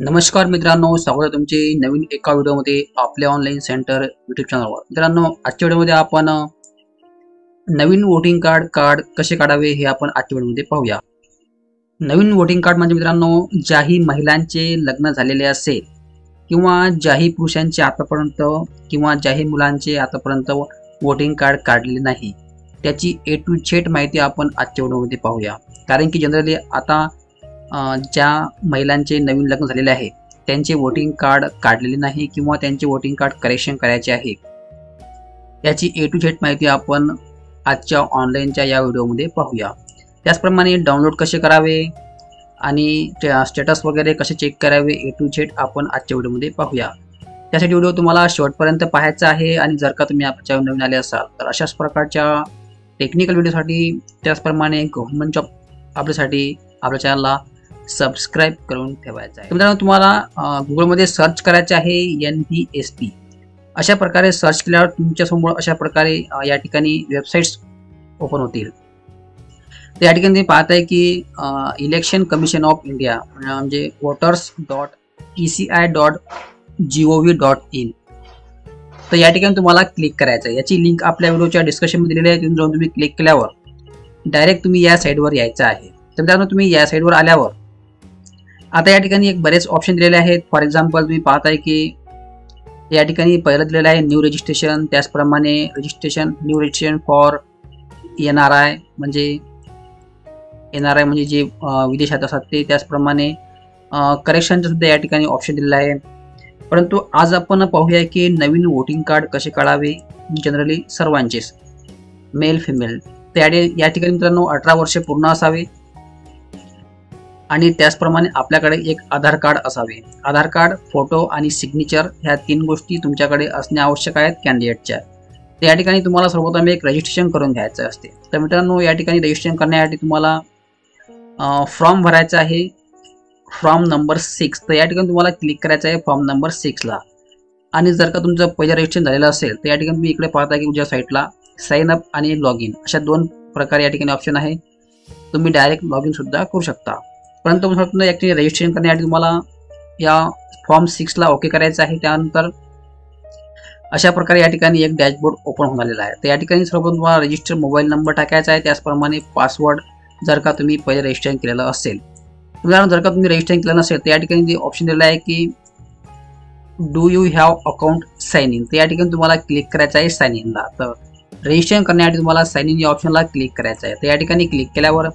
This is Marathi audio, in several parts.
नमस्कार मित्रांनो, स्वागत आहे तुमचे नवीन एका व्हिडिओमध्ये आपल्या ऑनलाईन सेंटर यूट्यूब चॅनलवर. मित्रांनो, आजच्या व्हिडिओमध्ये आपण नवीन वोटिंग कार्ड कसे काढावे हे आपण आजच्या व्हिडिओमध्ये पाहूया. नवीन वोटिंग कार्ड म्हणजे मित्रांनो, ज्याही महिलांचे लग्न झालेले असेल किंवा ज्याही पुरुषांचे आतापर्यंत किंवा ज्याही मुलांचे आतापर्यंत वोटिंग कार्ड काढलेले नाही, त्याची A to Z माहिती आपण आजच्या व्हिडिओमध्ये पाहूया. कारण की जनरली आता ज्या महिलांचे नवीन लग्न झालेले आहे त्यांचे वोटिंग कार्ड काढलेले नाही किंवा त्यांचे वोटिंग कार्ड करेक्शन करायचे आहे, याची A to Z माहिती आपण आजच्या ऑनलाईनच्या या व्हिडिओमध्ये पाहूया. त्याचप्रमाणे डाउनलोड कसे करावे आणि स्टेटस वगैरे कसे चेक करावे A to Z आपण आजच्या व्हिडिओमध्ये पाहूया. त्यासाठी व्हिडिओ तुम्हाला शेवटपर्यंत पाहायचा आहे. आणि जर का तुम्ही आपल्या चॅनल नवीन आले असाल तर अशाच प्रकारच्या टेक्निकल व्हिडिओसाठी, त्याचप्रमाणे गव्हर्नमेंट जॉब आपल्यासाठी आपल्या चॅनलला सबस्क्राईब करून ठेवायचा आहे. मित्रांनो, तुम्हाला गुगलमध्ये सर्च करायचे आहे NVSP. अशा प्रकारे सर्च केल्यावर तुमच्यासमोर अशा प्रकारे या ठिकाणी वेबसाईट्स ओपन होतील. तर या ठिकाणी तुम्ही पाहताय की इलेक्शन कमिशन ऑफ इंडिया म्हणजे voters.eci.gov.in. तर या ठिकाणी तुम्हाला क्लिक करायचं आहे. याची लिंक आपल्या व्हिडिओच्या डिस्क्रिप्शनमध्ये दिलेली आहे. तिथून जाऊन तुम्ही क्लिक केल्यावर डायरेक्ट तुम्ही या साईडवर यायचं आहे. तर मित्रांनो, तुम्ही या साईडवर आल्यावर आता या ठिकाणी एक बरेच ऑप्शन दिलेले आहेत. फॉर एक्झाम्पल तुम्ही पाहताय की या ठिकाणी पहिलं दिलेलं आहे न्यू रजिस्ट्रेशन, त्याचप्रमाणे न्यू रजिस्ट्रेशन फॉर NRI म्हणजे जे विदेशात असतात ते, त्याचप्रमाणे करेक्शनचं सुद्धा या ठिकाणी ऑप्शन दिलेलं आहे. परंतु आज आपण पाहूया की नवीन वोटिंग कार्ड कसे काढावे जनरली सर्वांचेच, मेल फिमेल. तर या ठिकाणी मित्रांनो 18 वर्ष पूर्ण असावे आणि त्याचप्रमाणे आपल्याकडे एक आधार कार्ड असावे. आधार कार्ड, फोटो आणि सिग्नेचर ह्या 3 गोष्टी तुमच्याकडे असणे आवश्यक आहेत कॅन्डिडेटच्या. तर या ठिकाणी तुम्हाला सर्वप्रथम एक रजिस्ट्रेशन करून घ्यायचं असते. तर मित्रांनो, या ठिकाणी रजिस्ट्रेशन करण्यासाठी तुम्हाला फॉर्म भरायचा आहे, फॉर्म नंबर 6. तर या ठिकाणी तुम्हाला क्लिक करायचं आहे फॉर्म नंबर 6ला. आणि जर का तुमचं पहिलं रजिस्ट्रेशन झालेलं असेल तर या ठिकाणी तुम्ही इकडे पाहता की तुमच्या साईटला साइन अप आणि लॉग इन अशा 2 प्रकारे या ठिकाणी ऑप्शन आहे. तुम्ही डायरेक्ट लॉग इन सुद्धा करू शकता. परंतु ॲक्च्युली रजिस्ट्रेशन करण्यासाठी तुम्हाला या फॉर्म 6ला ओके करायचं आहे. त्यानंतर अशा प्रकारे या ठिकाणी एक डॅशबोर्ड ओपन होऊन आहे. तर या ठिकाणी सर्वप्रथम तुम्हाला रजिस्टर मोबाईल नंबर टाकायचा आहे, त्याचप्रमाणे पासवर्ड जर का तुम्ही पहिले रजिस्ट्रेशन केलेलं असेल. उदाहरण जर का तुम्ही रजिस्ट्रेशन केलं नसेल तर या ठिकाणी जे ऑप्शन दिलेलं आहे की do you have account sign in. तर या ठिकाणी तुम्हाला क्लिक करायचं आहे साइन इनला. तर रजिस्ट्रेशन करण्यासाठी तुम्हाला साइन इन या ऑप्शनला क्लिक करायचं आहे. तर या ठिकाणी क्लिक केल्यावर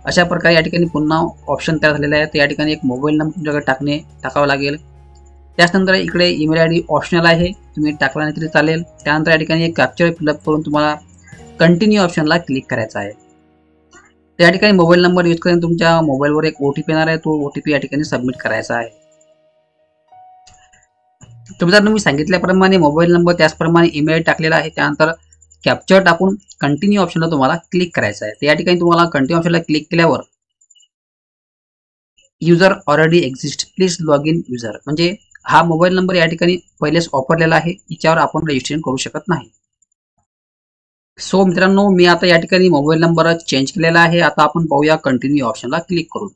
अशा प्रकारे या ठिकाणी पुन्हा ऑप्शन तयार झालेला आहे. तर या ठिकाणी एक मोबाईल नंबर तुमच्याकडे टाकावा लागेल. त्याचनंतर इकडे ईमेल ID ऑप्शनल आहे, तुम्ही टाकला नाही तरी चालेल. त्यानंतर या ठिकाणी एक कॅप्चर फिलअप करून तुम्हाला कंटिन्यू ऑप्शनला क्लिक करायचा आहे. त्या ठिकाणी मोबाईल नंबर यूज करून तुमच्या मोबाईलवर एक OTP येणार आहे, तो OTP या ठिकाणी सबमिट करायचा आहे. तुम्हाला मी सांगितल्याप्रमाणे मोबाईल नंबर त्याचप्रमाणे ईमेल टाकलेला आहे. त्यानंतर कॅप्चर टाकून कंटिन्यू ऑप्शनला तुम्हाला क्लिक करायचं आहे. तर या ठिकाणी तुम्हाला कंटिन्यू ऑप्शनला क्लिक केल्यावर user already exist, please log in user, म्हणजे हा मोबाईल नंबर या ठिकाणी पहिलेच वापरलेला आहे, याच्यावर आपण रजिस्ट्रेशन करू शकत नाही. सो मित्रांनो, मी आता या ठिकाणी मोबाईल नंबर चेंज केलेला आहे. आता आपण पाहूया कंटिन्यू ऑप्शनला क्लिक करून.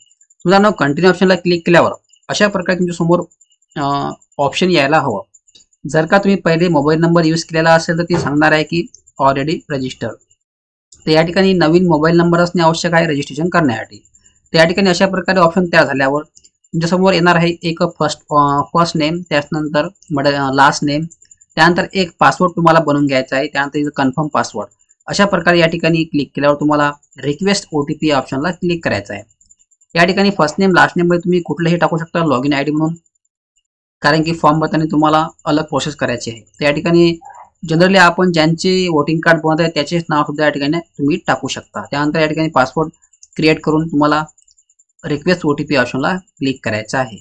मित्रांनो, कंटिन्यू ऑप्शनला क्लिक केल्यावर अशा प्रकारे तुमच्या समोर ऑप्शन यायला हवं. जर का तुम्ही पहिले मोबाईल नंबर यूज केलेला असेल तर ती सांगणार आहे की ऑलरेडी रजिस्टर. तर या ठिकाणी नवीन मोबाईल नंबर असणे आवश्यक आहे रजिस्ट्रेशन करण्यासाठी. तर या ठिकाणी अशा प्रकारे ऑप्शन तयार झाल्यावर तुमच्यासमोर येणार आहे एक फर्स्ट नेम, त्यानंतर लास्ट नेम, त्यानंतर एक पासवर्ड तुम्हाला बनवून घ्यायचा आहे, त्यानंतर कन्फर्म पासवर्ड. अशा प्रकारे या ठिकाणी क्लिक केल्यावर तुम्हाला रिक्वेस्ट OTP या ऑप्शनला क्लिक करायचं आहे. या ठिकाणी फर्स्ट नेम लास्ट नेम मध्ये तुम्ही कुठलंही टाकू शकता लॉग इन ID म्हणून, कारण की फॉर्म भरताना तुम्हाला अलग प्रोसेस करायची आहे. तर या ठिकाणी जनरली आपण ज्यांचे वोटिंग कार्ड बनवत आहे त्याचेच नाव सुद्धा या ठिकाणी तुम्ही टाकू शकता. त्यानंतर या ठिकाणी पासवर्ड क्रिएट करून तुम्हाला रिक्वेस्ट OTP ऑप्शनला क्लिक करायचं आहे.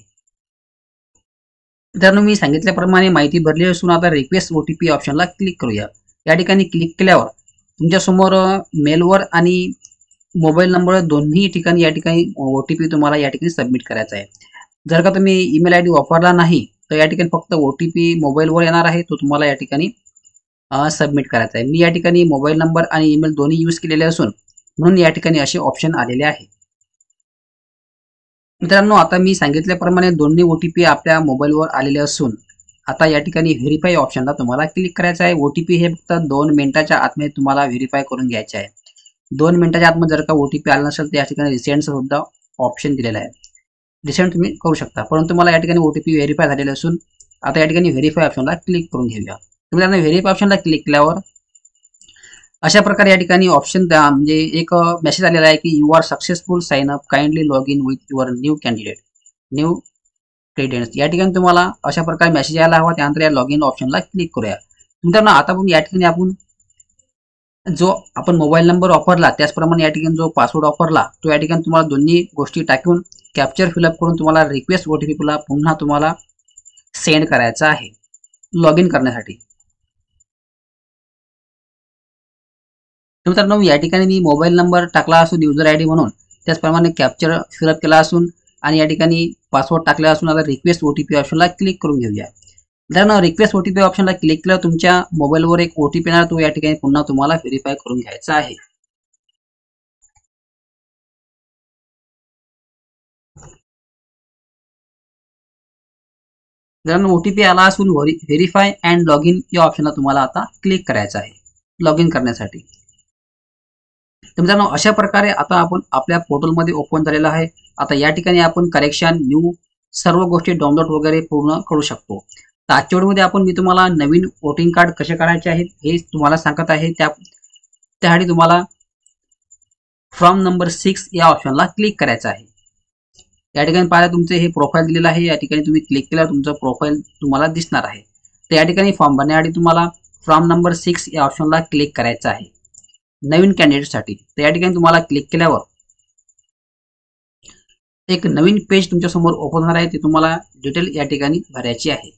तर मी सांगितल्याप्रमाणे माहिती भरली असून आता रिक्वेस्ट OTP ऑप्शनला क्लिक करूया. या ठिकाणी क्लिक केल्यावर तुमच्यासमोर मेलवर आणि मोबाईल नंबर दोन्ही ठिकाणी या ठिकाणी OTP तुम्हाला या ठिकाणी सबमिट करायचा आहे. जर का तुम्ही ईमेल ID वापरला नाही तर या ठिकाणी फक्त OTP मोबाईलवर येणार आहे, तो तुम्हाला या ठिकाणी सबमिट करायचा आहे. मी या ठिकाणी मोबाईल नंबर आणि ईमेल दोन्ही यूज केलेले असून म्हणून या ठिकाणी असे ऑप्शन आलेले आहे. मित्रांनो, आता मी सांगितल्याप्रमाणे दोन्ही OTP आपल्या मोबाईलवर आलेले असून आता या ठिकाणी व्हेरीफाय ऑप्शनला तुम्हाला क्लिक करायचं आहे. OTP हे फक्त 2 मिनिटाच्या आतमध्ये तुम्हाला व्हेरीफाय करून घ्यायचे आहे. 2 मिनिटाच्या आतमध्ये जर का OTP आला नसेल तर या ठिकाणी रिसेंटचा सुद्धा ऑप्शन दिलेला आहे. रिसेंट तुम्ही करू शकता, परंतु मला या ठिकाणी OTP व्हेरीफाय झालेले असून आता या ठिकाणी व्हेरीफाय ऑप्शनला क्लिक करून घेऊया. मित्रांनो, व्हेरीफाय ऑप्शनला क्लिक केल्यावर अशा प्रकारे या ठिकाणी ऑप्शन म्हणजे एक मेसेज आलेला आहे की you are successful sign up, kindly log in with your new credentials. या ठिकाणी तुम्हाला अशा प्रकारे मेसेज यायला हवा. त्यानंतर या लॉग इन ऑप्शनला क्लिक करूया. मित्रांनो, आता आपण या ठिकाणी जो आपण मोबाईल नंबर वापरला त्याचप्रमाणे या ठिकाणी जो पासवर्ड वापरला तो या ठिकाणी तुम्हाला दोन्ही गोष्टी टाकून कॅप्चर फिलअप करून तुम्हाला रिक्वेस्ट OTP पुन्हा तुम्हाला सेंड करायचा आहे लॉग इन करण्यासाठी. मित्रांनो, या ठिकाणी मी मोबाईल नंबर टाकला असून युजर ID म्हणून, त्याचप्रमाणे कॅप्चर फिलअप केला असून आणि या ठिकाणी पासवर्ड टाकला असून आता रिक्वेस्ट OTP ऑप्शनला क्लिक करून घेऊया. मित्रांनो, रिक्वेस्ट OTP ऑप्शनला क्लिक केल्यावर तुमच्या मोबाईलवर एक OTP येणार, तो या ठिकाणी पुन्हा तुम्हाला व्हेरीफाय करून घ्यायचा आहे. मित्रांनो, OTP आला असून व्हेरीफाय अँड लॉग इन या ऑप्शनला तुम्हाला आता क्लिक करायचं आहे लॉग इन करण्यासाठी. तर मित्रांनो, अशा प्रकारे आता आपण आपल्या पोर्टलमध्ये ओपन झालेला आहे. आता या ठिकाणी आपण करेक्शन, न्यू सर्व गोष्टी डाउनलोड वगैरे पूर्ण करू शकतो. तर आजच्या व्हिडिओमध्ये मी तुम्हाला नवीन वोटिंग कार्ड कसे करायचे आहेत हे तुम्हाला सांगत आहे. त्यासाठी तुम्हाला फ्रॉम नंबर 6 या ऑप्शनला क्लिक करायचं आहे. या ठिकाणी पाहिलं तुमचे हे प्रोफाईल दिलेलं आहे. या ठिकाणी तुम्ही क्लिक केल्यावर तुमचं प्रोफाईल तुम्हाला दिसणार आहे. तर या ठिकाणी फॉर्म भरण्यासाठी तुम्हाला फ्रॉम नंबर 6 या ऑप्शनला क्लिक करायचं आहे नवीन कॅन्डिडेटसाठी. तर या ठिकाणी तुम्हाला क्लिक केल्यावर एक नवीन पेज तुमच्या समोर ओपन होणार आहे. ते तुम्हाला डिटेल या ठिकाणी भरायची आहे.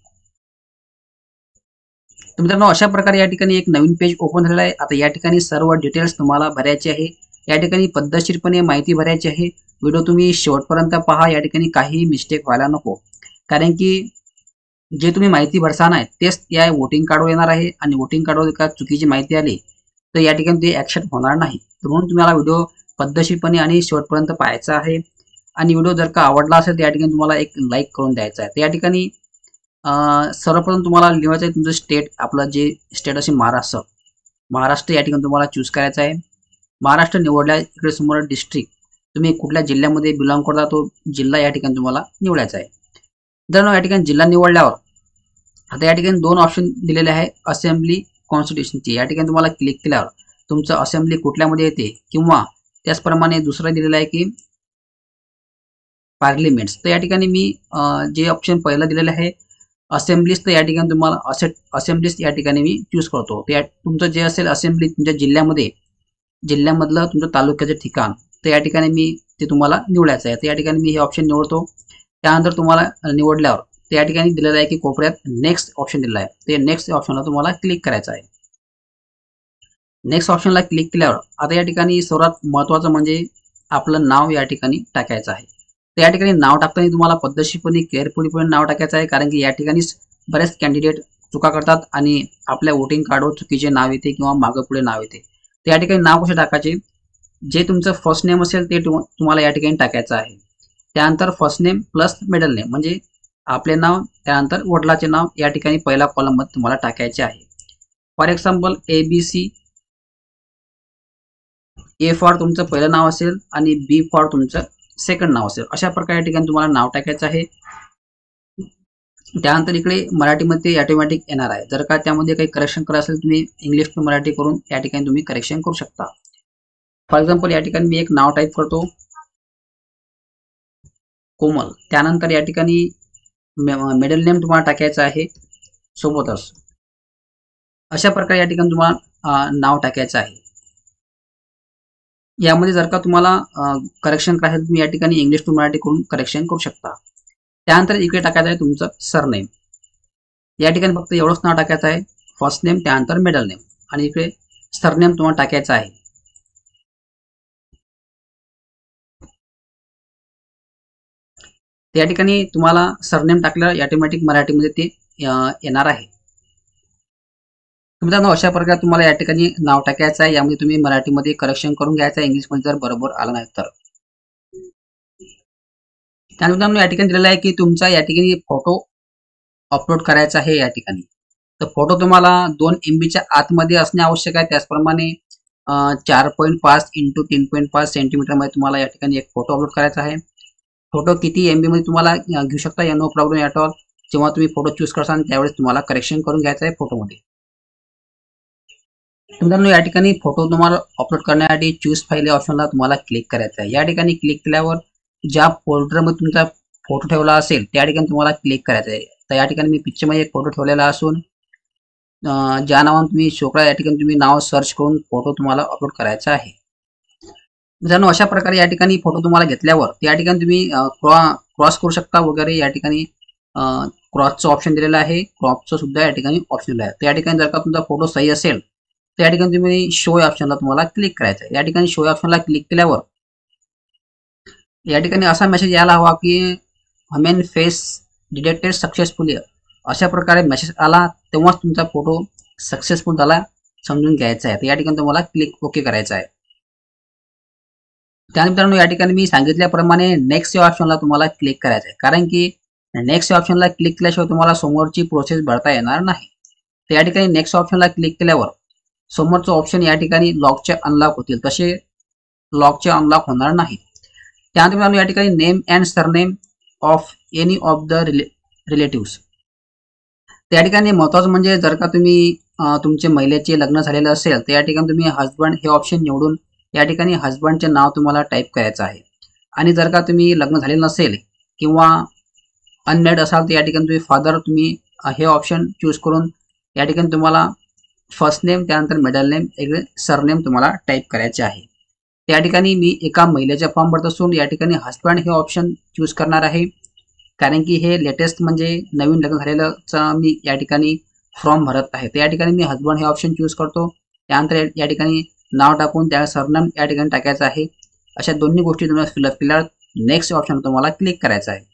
तर मित्रांनो, अशा प्रकारे या ठिकाणी एक नवीन पेज ओपन झालेला आहे. आता या ठिकाणी सर्व डिटेल्स तुम्हाला भरायचे आहे. या ठिकाणी पद्धतशीरपणे माहिती भरायची आहे. व्हिडिओ तुम्ही शेवटपर्यंत पहा. या ठिकाणी काही मिस्टेक व्हायला नको, कारण की जे तुम्ही माहिती भरसान आहे तेच या वोटिंग कार्डवर येणार आहे आणि वोटिंग कार्डवर का चुकीची माहिती आली तर या ठिकाणी ते ऍक्सेप्ट होणार नाही. तर म्हणून तुम्हाला व्हिडिओ पद्धतशीरपणे आणि शेवटपर्यंत पाहायचा आहे. आणि व्हिडिओ जर का आवडला असेल तर या ठिकाणी तुम्हाला एक लाईक करून द्यायचा आहे. तर या ठिकाणी सर्वप्रथम तुम्हाला लिहायचं आहे तुमचं स्टेट. आपलं जे स्टेट असेल महाराष्ट्र या ठिकाणी तुम्हाला चूज करायचं आहे. महाराष्ट्र निवडल्या इकडे समोर डिस्ट्रिक्ट, तुम्ही कुठल्या जिल्ह्यामध्ये बिलॉंग करता तो जिल्हा या ठिकाणी तुम्हाला निवडायचा आहे. जर या ठिकाणी जिल्हा निवडल्यावर आता या ठिकाणी 2 ऑप्शन दिलेले आहे असेंब्ली, कॉन्स्टिट्यूशनची. या ठिकाणी तुम्हाला क्लिक केल्यावर तुमचं असेंब्ली कुठल्यामध्ये येते किंवा त्याचप्रमाणे दुसरं दिलेलं आहे की पार्लिमेंट्स. तर या ठिकाणी मी जे ऑप्शन पहिलं दिलेलं आहे असेंब्लीज, तर या ठिकाणी तुम्हाला असेंब्लीज या ठिकाणी मी चूज करतो. तर तुमचं जे असेल असेंब्ली तुमच्या जिल्ह्यामधलं तुमचं तालुक्याचं ठिकाण, तर या ठिकाणी मी ते तुम्हाला निवडायचं आहे. तर या ठिकाणी मी हे ऑप्शन निवडतो. त्यानंतर तुम्हाला निवडल्यावर तर या ठिकाणी दिलेलं आहे की कोपऱ्यात नेक्स्ट ऑप्शन दिलेलं आहे. ते नेक्स्ट ऑप्शनला तुम्हाला क्लिक करायचं आहे. नेक्स्ट ऑप्शनला क्लिक केल्यावर आता या ठिकाणी सर्वात महत्त्वाचं म्हणजे आपलं नाव या ठिकाणी टाकायचं आहे. तर या ठिकाणी नाव टाकताना तुम्हाला पद्धतशीरपणे केअरफुलीपणे नाव टाकायचं आहे, कारण की या ठिकाणी बरेच कॅन्डिडेट चुका करतात आणि आपल्या वोटिंग कार्डवर चुकीचे नाव येते किंवा मागं पुढे नाव येते. तर या ठिकाणी नाव कसे टाकायचे, जे तुमचं फर्स्ट नेम असेल ते तुम्हाला या ठिकाणी टाकायचं आहे. त्यानंतर first name plus middle name म्हणजे आपले नाव, त्यानंतर वडिलाचे नाव या ठिकाणी पहिल्या कॉलममध्ये तुम्हाला टाकायचे आहे. For example ABC, A for तुमचं पहिलं नाव असेल आणि B फॉर तुमचं सेकंड नाव असेल. अशा प्रकारे या ठिकाणी तुम्हाला नाव टाकायचं आहे. त्यानंतर इकडे मराठीमध्ये ऑटोमॅटिक येणार आहे. जर का त्यामध्ये काही करेक्शन करायचं असेल तुम्ही इंग्लिश टू मराठी करून या ठिकाणी तुम्ही करेक्शन करू शकता. फॉर एक्झाम्पल या ठिकाणी मी एक नाव टाईप करतो कोमल. त्यानंतर या ठिकाणी मिडल नेम तुम्हाला टाकायचं आहे सोबतच. अशा प्रकारे या ठिकाणी तुम्हाला नाव टाकायचं आहे. यामध्ये जर का तुम्हाला करेक्शन करायचं तुम्ही या ठिकाणी इंग्लिश टू मराठी करून करेक्शन करू शकता. त्यानंतर इकडे टाकायचं आहे तुमचं सरनेम. या ठिकाणी फक्त एवढंच नाव टाकायचं आहे, फर्स्ट नेम त्यानंतर मिडल नेम आणि इकडे सरनेम तुम्हाला टाकायचं आहे. त्या ठिकाणी तुम्हाला सरनेम टाकल्यावर ऑटोमॅटिक मराठीमध्ये ते येणार आहे. मित्रांनो, अशा प्रकारे तुम्हाला या ठिकाणी नाव टाकायचं आहे. यामध्ये तुम्ही मराठीमध्ये करेक्शन करून घ्यायचं आहे, इंग्लिशमध्ये जर बरोबर आलं नाही तर. त्यानंतर या ठिकाणी दिलेलं आहे की तुमचा या ठिकाणी फोटो अपलोड करायचा आहे या ठिकाणी. तर फोटो तुम्हाला 2 MBच्या आतमध्ये असणे आवश्यक आहे. त्याचप्रमाणे 4.5 × 3.5 सेंटीमीटर मध्ये तुम्हाला या ठिकाणी एक फोटो अपलोड करायचा आहे. फोटो किती MB मध्ये तुम्हाला घेऊ शकता, या नो प्रॉब्लेम ॲट ऑल. जेव्हा तुम्ही फोटो चूज करसाल त्यावेळेस तुम्हाला करेक्शन करून घ्यायचं आहे फोटोमध्ये. मित्रांनो या ठिकाणी फोटो तुम्हाला अपलोड करण्यासाठी चूज फाईल या ऑप्शनला तुम्हाला क्लिक करायचं आहे. या ठिकाणी क्लिक केल्यावर ज्या फोल्डरमध्ये तुमचा फोटो ठेवला असेल त्या ठिकाणी तुम्हाला क्लिक करायचं आहे. तर या ठिकाणी मी पिक्चरमध्ये एक फोटो ठेवलेला असून ज्या नावाने तुम्ही शो करा या ठिकाणी तुम्ही नाव सर्च करून फोटो तुम्हाला अपलोड करायचा आहे. मित्रांनो अशा प्रकारे या ठिकाणी फोटो तुम्हाला घेतल्यावर त्या ठिकाणी तुम्ही क्रॉस करू शकता वगैरे. या ठिकाणी क्रॉसचं ऑप्शन दिलेलं आहे, क्रॉपचं सुद्धा या ठिकाणी ऑप्शन दिलेलं आहे. तर या ठिकाणी जर का तुमचा फोटो सही असेल तर या ठिकाणी तुम्ही शो या ऑप्शनला तुम्हाला क्लिक करायचं आहे. या ठिकाणी शो या ऑप्शनला क्लिक केल्यावर या ठिकाणी असा मेसेज यायला हवा की ह्युमन फेस डिटेक्टेड सक्सेसफुली, अशा प्रकारे मेसेज आला तेव्हाच तुमचा फोटो सक्सेसफुल झाला समजून घ्यायचा आहे. तर या ठिकाणी तुम्हाला क्लिक ओके करायचं आहे. त्यानंतर या ठिकाणी मी सांगितल्याप्रमाणे नेक्स्ट या ऑप्शनला तुम्हाला क्लिक करायचं आहे, कारण की नेक्स्ट या ऑप्शनला क्लिक केल्याशिवाय तुम्हाला समोरची प्रोसेस भरता येणार नाही. तर या ठिकाणी नेक्स्ट ऑप्शनला क्लिक केल्यावर समोरचं ऑप्शन या ठिकाणी लॉकचे अनलॉक होतील, तसे लॉकचे अनलॉक होणार नाही. त्यानंतर या ठिकाणी name and surname of any of the relatives. त्या ठिकाणी महत्त्वाचं म्हणजे जर का तुम्ही तुमचे महिलेचे लग्न झालेलं असेल तर या ठिकाणी तुम्ही हजबंड हे ऑप्शन निवडून या ठिकाणी हजबंडचे नाव तुम्हाला टाईप करायचं आहे. आणि जर का तुम्ही लग्न झालेलं नसेल किंवा अनमॅरिड असाल तर या ठिकाणी तुम्ही फादर तुम्ही हे ऑप्शन चूज करून या ठिकाणी तुम्हाला फर्स्ट नेम त्यानंतर मिडल नेम एक सरनेम तुम्हाला टाईप करायचे आहे. त्या ठिकाणी मी एका महिलेचा फॉर्म भरत असून या ठिकाणी हजबंड हे ऑप्शन चूज करणार आहे, कारण की हे लेटेस्ट म्हणजे नवीन लग्न झालेलंचा मी या ठिकाणी फॉर्म भरत आहे. तर या ठिकाणी मी हजबंड हे ऑप्शन चूज करतो. त्यानंतर या ठिकाणी नाव टाकून त्या सरनेम या ठिकाणी टाकायचं आहे. अशा दोन्ही गोष्टी तुम्हाला फिलअप केल्यावर नेक्स्ट ऑप्शन तुम्हाला क्लिक करायचं आहे.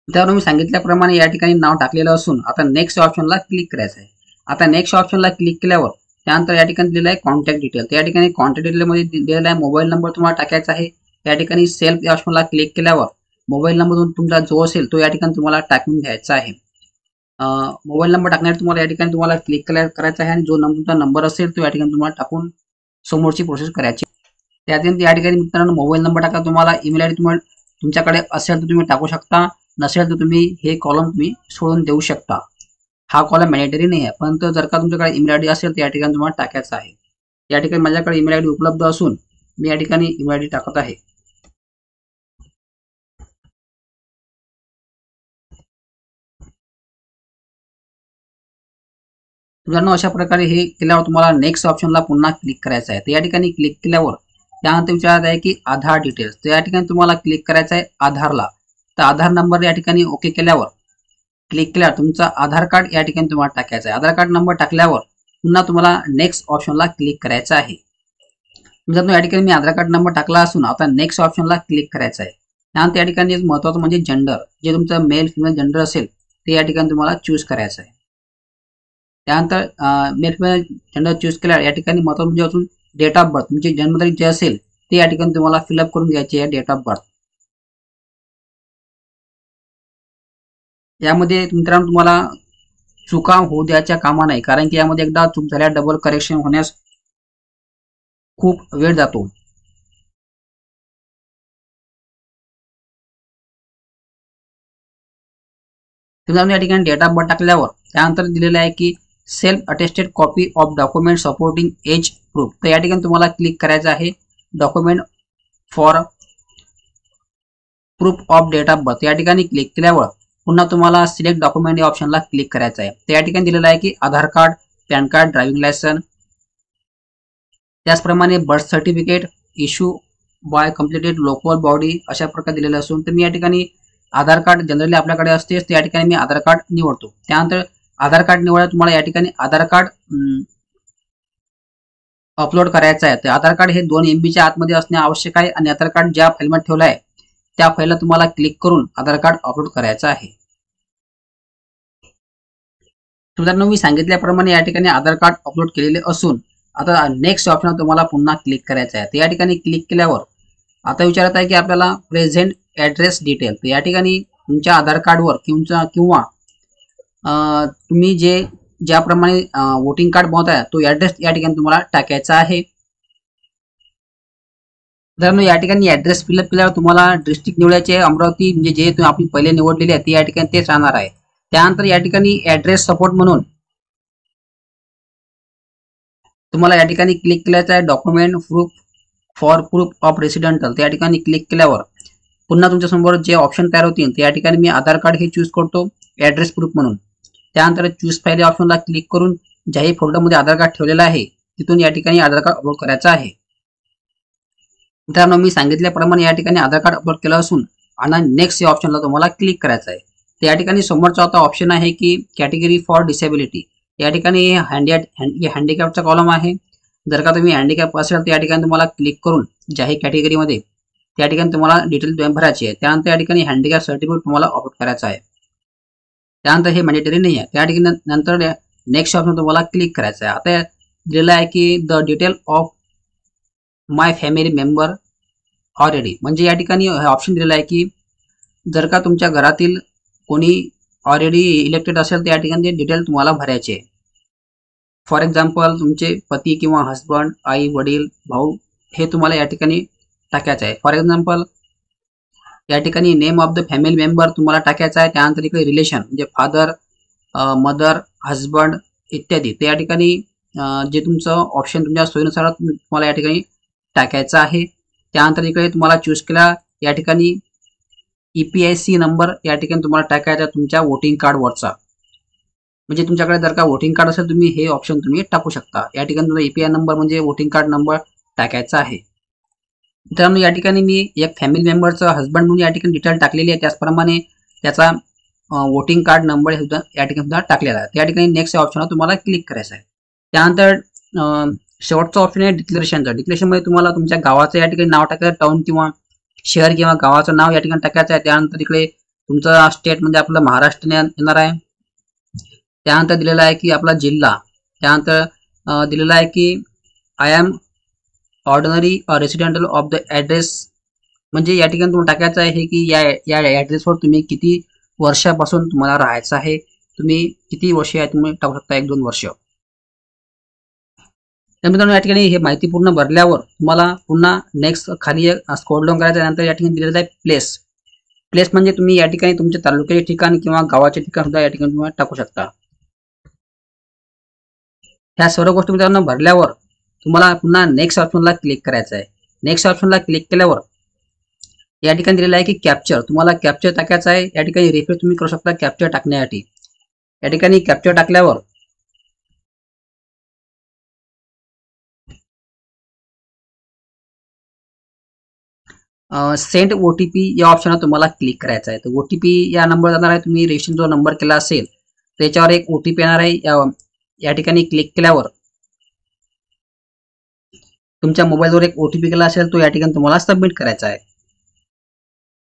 त्यावर मी सांगितल्याप्रमाणे या ठिकाणी नाव टाकलेलं असून आता नेक्स्ट ऑप्शनला क्लिक करायचं आहे. आता नेक्स्ट ऑप्शनला क्लिक केल्यावर त्यानंतर या ठिकाणी दिलेलं आहे कॉन्टॅक्ट डिटेल. तर या ठिकाणी कॉन्टॅक्ट डिटेलमध्ये दिलेला आहे मोबाईल नंबर तुम्हाला टाकायचा आहे. या ठिकाणी सेल्फ या ऑप्शनला क्लिक केल्यावर मोबाईल नंबर तुमचा जो असेल तो या ठिकाणी तुम्हाला टाकून घ्यायचा आहे. मोबाईल नंबर टाकण्यासाठी तुम्हाला या ठिकाणी तुम्हाला क्लिक करायचा आहे आणि जो तुमचा नंबर असेल तो या ठिकाणी तुम्हाला टाकून समोरची प्रोसेस करायची. त्यानंतर या ठिकाणी मित्रांनो मोबाईल नंबर टाका. तुम्हाला ईमेल आयडी तुम्हाला तुमच्याकडे असेल तर तुम्ही टाकू शकता, नसेल तर तुम्ही हे कॉलम तुम्ही सोडून देऊ शकता. हा कॉलम मॅन्डेटरी नाही आहे, परंतु जर का तुमच्याकडे ईमेल आयडी असेल तर या ठिकाणी तुम्हाला टाकायचा आहे. या ठिकाणी माझ्याकडे ईमेल आयडी उपलब्ध असून मी या ठिकाणी ईमेल आयडी टाकत आहे. मित्रांनो अशा प्रकारे हे केल्यावर तुम्हाला नेक्स्ट ऑप्शनला पुन्हा क्लिक करायचं आहे. तर या ठिकाणी क्लिक केल्यावर त्यानंतर विचारत आहे की आधार डिटेल्स. तर या ठिकाणी तुम्हाला क्लिक करायचं आहे आधारला. तर आधार नंबर या ठिकाणी ओके केल्यावर क्लिक केल्यावर तुमचा आधार कार्ड या ठिकाणी तुम्हाला टाकायचा आहे. आधार कार्ड नंबर टाकल्यावर पुन्हा तुम्हाला नेक्स्ट ऑप्शनला क्लिक करायचं आहे. मित्रांनो या ठिकाणी मी आधार कार्ड नंबर टाकला असून आता नेक्स्ट ऑप्शनला क्लिक करायचं आहे. त्यानंतर या ठिकाणी महत्त्वाचं म्हणजे जेंडर, जे तुमचं मेल फिमेल जेंडर असेल ते या ठिकाणी तुम्हाला चूज करायचं आहे. त्यानंतर मेल फिमेल जेंडर चूज केल्यावर या ठिकाणी महत्त्वाचं म्हणजे अजून डेट ऑफ बर्थ, तुमची जन्मतारीख जे असेल ते या ठिकाणी तुम्हाला फिलअप करून घ्यायची आहे. डेट ऑफ बर्थ यामध्ये मित्रांनो तुम्हाला चुका होऊ द्यायच्या कामा नाही, कारण की यामध्ये एकदा चूक झाल्या डबल करेक्शन होण्यास खूप वेळ जातो. मित्रांनो या ठिकाणी डेट ऑफ बर्थ टाकल्यावर त्यानंतर दिलेलं आहे की self attested copy of document supporting as proof. तर या ठिकाणी तुम्हाला क्लिक करायचं आहे document for proof of date of birth. या ठिकाणी क्लिक केल्यावर पुन्हा तुम्हाला सिलेक्ट डॉक्युमेंट या ऑप्शनला क्लिक करायचं आहे. तर या ठिकाणी दिलेलं आहे की Aadhaar card, PAN card, driving licence, त्याचप्रमाणे birth certificate issue by completed local body अशा प्रकारे दिलेलं असून तर मी या ठिकाणी आधार कार्ड जनरली आपल्याकडे असतेच, त्या ठिकाणी मी आधार कार्ड निवडतो. त्यानंतर आधार कार्ड निवडल्यावर तुम्हाला या ठिकाणी आधार कार्ड अपलोड करायचं आहे. तर आधार कार्ड हे 2 MBच्या आतमध्ये असणे आवश्यक आहे आणि आधार कार्ड ज्या फाईलमध्ये ठेवलं आहे त्या फाईलला तुम्हाला क्लिक करून आधार कार्ड अपलोड करायचं आहे. मित्रांनो मी सांगितल्याप्रमाणे या ठिकाणी आधार कार्ड अपलोड केलेले असून आता नेक्स्ट ऑप्शन तुम्हाला पुन्हा क्लिक करायचं आहे. तर या ठिकाणी क्लिक केल्यावर आता विचारत आहे की आपल्याला प्रेझेंट ॲड्रेस डिटेल, तर या ठिकाणी तुमच्या आधार कार्डवर किंवा तुम्ही ज्याप्रमाणे वोटिंग कार्ड बनवताय तो ॲड्रेस या ठिकाणी तुम्हाला टाकायचा आहे. तर या ठिकाणी ॲड्रेस फिलअप केल्यावर तुम्हाला डिस्ट्रिक्ट निवडायचे अमरावती, म्हणजे जे आपण पहिले निवडलेले आहे ते या ठिकाणी तेच राहणार आहे. त्यानंतर या ठिकाणी ॲड्रेस सपोर्ट म्हणून तुम्हाला या ठिकाणी क्लिक करायचं आहे डॉक्युमेंट प्रूफ ऑफ रेसिडेंटल. त्या ठिकाणी क्लिक केल्यावर पुन्हा तुमच्यासमोर जे ऑप्शन तयार होतील ते या ठिकाणी मी आधार कार्ड हे चूज करतो ॲड्रेस प्रूफ म्हणून. त्यानंतर चूज फाईल या ऑप्शनला क्लिक करून ज्याही फोल्डरमध्ये आधार कार्ड ठेवलेलं आहे तिथून या ठिकाणी आधार कार्ड अपलोड करायचं आहे. मित्रांनो, मी सांगितल्याप्रमाणे या ठिकाणी आधार कार्ड अपलोड केलं असून आणि नेक्स्ट या ऑप्शनला तुम्हाला क्लिक करायचं आहे. तर या ठिकाणी समोरचा आता ऑप्शन आहे की कॅटेगरी फॉर डिसेबिलिटी. या ठिकाणी हँडिकॅपचा कॉलम आहे. जर का तुम्ही हँडिकॅप असेल तर या ठिकाणी तुम्हाला क्लिक करून ज्याही कॅटेगरीमध्ये त्या ठिकाणी तुम्हाला डिटेल भरायची आहे. त्यानंतर या ठिकाणी हँडिकॅप सर्टिफिकेट तुम्हाला अपलोड करायचं आहे. त्यानंतर हे मॅन्डेटरी नाही आहे. त्या ठिकाणी नंतर नेक्स्ट ऑप्शन तुम्हाला क्लिक करायचं आहे. आता दिलेलं आहे की the detail of my family member already, म्हणजे या ठिकाणी ऑप्शन दिलेला आहे की जर का तुमच्या घरातील कोणी ऑलरेडी इलेक्टेड असेल तर या ठिकाणी ते डिटेल तुम्हाला भरायचे. फॉर एक्झाम्पल तुमचे पती किंवा हस्बंड, आई, वडील, भाऊ हे तुम्हाला या ठिकाणी टाकायचं आहे. फॉर एक्झाम्पल या ठिकाणी name of the family member तुम्हाला टाकायचं आहे. त्यानंतर इकडे रिलेशन म्हणजे फादर, मदर, हस्बंड इत्यादी ते या ठिकाणी जे तुमचं ऑप्शन तुमच्या सोयीनुसार तुम्हाला या ठिकाणी टाकायचं आहे. त्यानंतर इकडे तुम्हाला चूज केला या ठिकाणी EPIC नंबर या ठिकाणी तुम्हाला टाकायचा तुमच्या वोटिंग कार्डवरचा. म्हणजे तुमच्याकडे जर का वोटिंग कार्ड असेल तुम्ही हे ऑप्शन तुम्ही टाकू शकता. या ठिकाणी तुमचा EPI नंबर म्हणजे वोटिंग कार्ड नंबर टाकायचा आहे. मित्रांनो, या ठिकाणी मी एक फॅमिली मेंबरचं हस्बंड म्हणून या ठिकाणी डिटेल टाकलेली आहे. त्याचप्रमाणे त्याचा वोटिंग कार्ड नंबर सुद्धा या ठिकाणी सुद्धा टाकलेला आहे. त्या ठिकाणी नेक्स्ट ऑप्शनवर तुम्हाला क्लिक करायचं आहे. त्यानंतर शेवटचा ऑप्शन आहे डिक्लेरेशनचा. डिक्लेरेशनमध्ये तुम्हाला तुमच्या गावाचं या ठिकाणी नाव टाकायचं, टाउन किंवा शहर किंवा गावाचं नाव या ठिकाणी टाकायचं आहे. त्यानंतर इकडे तुमचं स्टेट म्हणजे आपलं महाराष्ट्र येणार आहे. त्यानंतर दिलेलं आहे की आपला जिल्हा. त्यानंतर दिलेलं आहे की I am ordinary residential of the address, म्हणजे या ठिकाणी तुम्हाला टाकायचं आहे की या ॲड्रेसवर तुम्ही किती वर्षापासून तुम्हाला राहायचं आहे. तुम्ही किती वर्ष आहे तुम्ही टाकू शकता, 1-2 वर्ष. त्यानंतर या ठिकाणी हे माहिती पूर्ण भरल्यावर तुम्हाला पुन्हा नेक्स्ट खाली स्क्रॉल डाऊन करायचं. त्यानंतर या ठिकाणी दिलेलं आहे प्लेस म्हणजे तुम्ही या ठिकाणी तुमच्या तालुक्याचे ठिकाण किंवा गावाचे ठिकाण सुद्धा या ठिकाणी तुम्ही टाकू शकता. ह्या सर्व गोष्टी मित्रांनो भरल्यावर तुम्हाला पुन्हा नेक्स्ट ऑप्शनला क्लिक करायचं आहे. नेक्स्ट ऑप्शनला क्लिक केल्यावर या ठिकाणी दिलेलं आहे की कॅप्चर, तुम्हाला कॅप्चर टाकायचं आहे. या ठिकाणी रिफ्रेश तुम्ही करू शकता कॅप्चर टाकण्यासाठी. या ठिकाणी कॅप्चर टाकल्यावर सेंड OTP या ऑप्शनवर तुम्हाला क्लिक करायचं आहे. तर OTP या नंबर जाणार आहे. तुम्ही रेशन जो नंबर केला असेल त्याच्यावर एक OTP येणार आहे. या ठिकाणी क्लिक केल्यावर तुमच्या मोबाईलवर एक OTP केला असेल तो या ठिकाणी तुम्हाला सबमिट करायचा आहे.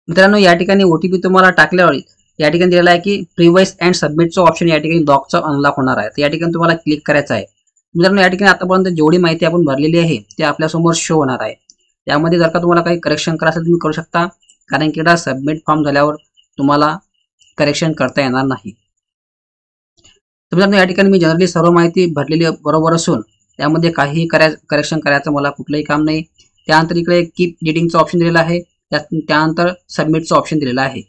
मित्रांनो, या ठिकाणी OTP तुम्हाला टाकल्यावर या ठिकाणी दिलेला आहे की प्रिव्हाइस अँड सबमिटचं ऑप्शन या ठिकाणी लॉकचा अनलॉक होणार आहे. तर या ठिकाणी तुम्हाला क्लिक करायचं आहे. मित्रांनो, या ठिकाणी आतापर्यंत जेवढी माहिती आपण भरलेली आहे ते आपल्यासमोर शो होणार आहे. त्यामध्ये जर का तुम्हाला काही करेक्शन करायचं तुम्ही करू शकता, कारण की सबमिट फॉर्म झाल्यावर तुम्हाला करेक्शन करता येणार नाही. मित्रांनो, या ठिकाणी मी जनरली सर्व माहिती भरलेली बरोबर असून त्यामध्ये काहीही करेक्शन करायचं मला कुठलंही काम नाही. त्यानंतर इकडे कीप डिटिंगचं ऑप्शन दिलेलं आहे. त्यानंतर सबमिटचं ऑप्शन दिलेलं आहे.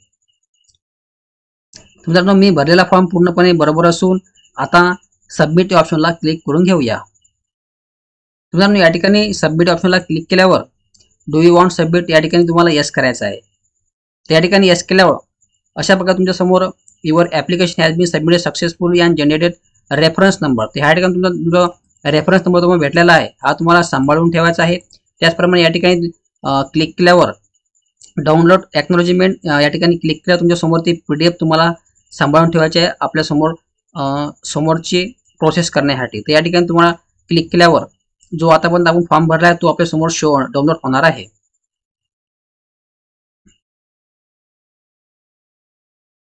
मित्रांनो, मी भरलेला फॉर्म पूर्णपणे बरोबर असून आता सबमिट ऑप्शनला क्लिक करून घेऊया. मित्रांनो, या ठिकाणी सबमिट ऑप्शनला क्लिक केल्यावर डू यू वॉन्ट सबमिट या ठिकाणी तुम्हाला येस करायचं आहे. त्या ठिकाणी येस केल्यावर अशा प्रकारे तुमच्या समोर your application has been submitted successfully and generated reference number. तर ह्या ठिकाणी तुमचा रेफरन्स नंबर तुम्हाला भेटलेला आहे, हा तुम्हाला सांभाळून ठेवायचा आहे. त्याचप्रमाणे या ठिकाणी क्लिक केल्यावर डाउनलोड ॲक्नॉलेजमेंट या ठिकाणी क्लिक केल्यावर तुमच्या समोर ती PDF तुम्हाला सांभाळून ठेवायची आहे आपल्या समोरची प्रोसेस करण्यासाठी. तर या ठिकाणी तुम्हाला क्लिक केल्यावर जो आतापर्यंत आपण फॉर्म भरला आहे तो आपल्या समोर डाउनलोड होणार आहे.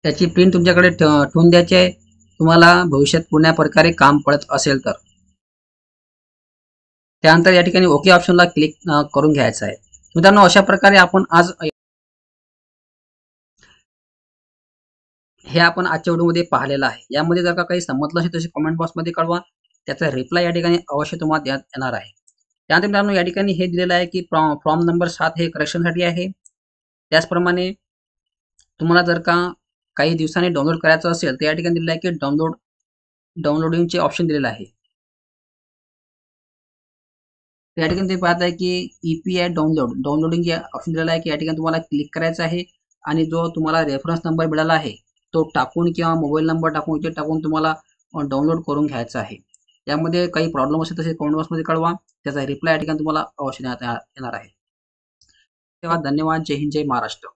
त्याची प्रिंट तुमच्याकडे ठेवून द्यायची आहे तुम्हाला भविष्यात पुण्या प्रकारे काम पडत असेल तर. त्यानंतर या ठिकाणी ओके ऑप्शनला क्लिक करून घ्यायचं आहे. मित्रांनो, अशा प्रकारे आपण आज हे आपण आजच्या व्हिडिओमध्ये पाहिलेलं आहे. यामध्ये जर का काही समजलं असेल तसे कमेंट बॉक्समध्ये कळवा. त्याचा रिप्लाय या ठिकाणी अवश्य तुम्हाला देण्यात येणार आहे. त्यानंतर मित्रांनो, या ठिकाणी हे दिलेलं आहे की फॉर्म नंबर 7 हे करेक्शनसाठी आहे. त्याचप्रमाणे तुम्हाला जर का काही दिवसांनी डाउनलोड करायचं असेल तर या ठिकाणी दिलेलं आहे की डाउनलोडिंगचे ऑप्शन दिलेलं आहे. तर या ठिकाणी तुम्ही पाहताय की EPI डाउनलोडिंग या ऑप्शन दिलेला आहे की या ठिकाणी तुम्हाला क्लिक करायचं आहे आणि जो तुम्हाला रेफरन्स नंबर मिळाला आहे तो टाकून किंवा मोबाईल नंबर टाकून इथे टाकून तुम्हाला डाउनलोड करून घ्यायचा आहे. यामध्ये काही प्रॉब्लेम असेल तसे कमेंट बॉक्समध्ये कळवा. त्याचा रिप्लाय या ठिकाणी तुम्हाला अवश्य देण्यात येणार आहे. तेव्हा धन्यवाद. जय हिंद, जय महाराष्ट्र.